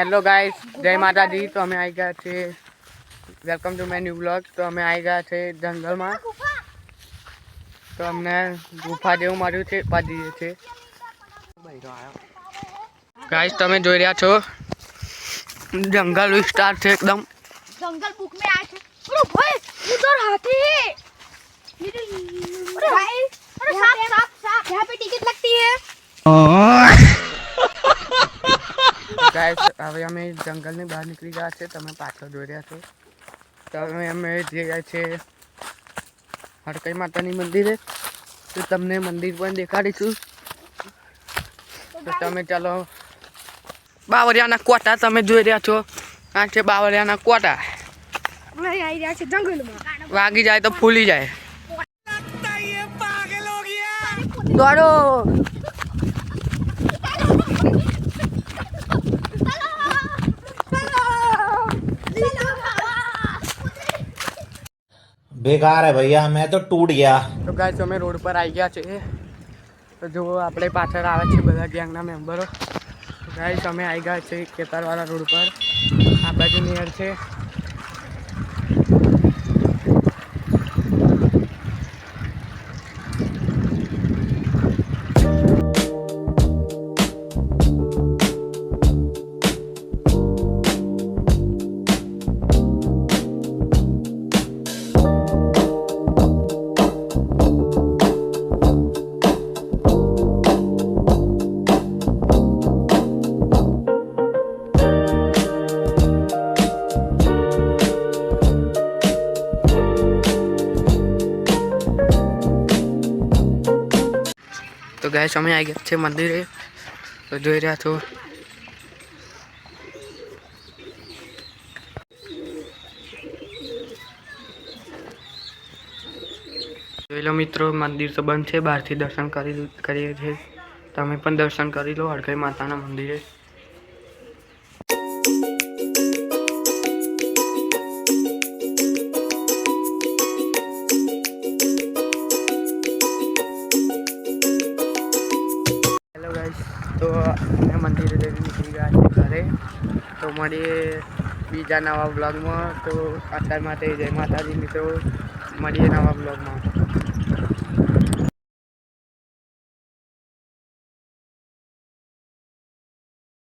Hello guys, जय माता दी। तो हमें आई गया थे, welcome to my new blog. तो हमें आई गया थे जंगल में, तो हमने गुफा जेवुं मार्युं छे, पादी छे। गाइस તમે જોઈ રહ્યા છો, जंगल विस्तार છે एकदम। जंगल बुक में आए थे। अरे भाई उधर हाथी है। अरे भाई, अरे सांप सांप सांप, यहाँ पे टिकट लगती है। गाइस હવે અમે જંગલની બહાર નીકળી ગયા છે, તમે પાછળ જોઈ રહ્યા છો। તો હવે અમે જઈ રહ્યા છે હરકઈ માતાની મંદિરે, તો તમને મંદિર પણ દેખાડીશું। તો તમે ચાલો, બાવરિયાના કોટા તમે જોઈ રહ્યા છો, આ છે બાવરિયાના કોટા। नहीं आई રહ્યા છે જંગલમાં, વાગી જાય તો ફૂલી જાય। દોડો। बेकार है भैया, मैं तो टूट गया। तो गाइस અમે રોડ પર આવી ગયા છે। તો જો આપણે પાછળ આવે છે બધા ગેંગના મેમ્બરો। તો ગાइस અમે આવી ગયા છે ખેતરવાળા રોડ પર, આ બાજુ નિયર છે। तो गाइस અમે આવી ગયા છે મંદિરે, તો જોઈ રહ્યા છો। જોઈ લો મિત્રો, મંદિર તો બંધ છે, બહારથી દર્શન કરીએ છીએ। તમે પણ દર્શન કરી લો હરકઈ માતાના મંદિરે। हेलो गाइस, तो मैं मंदिर जઈને નીકળી ગયા છે ઘરે। તો મળીએ બીજા નવા બ્લોગમાં। તો અત્યાર માટે જય માતાજી મિત્રો, મળીએ નવા બ્લોગમાં।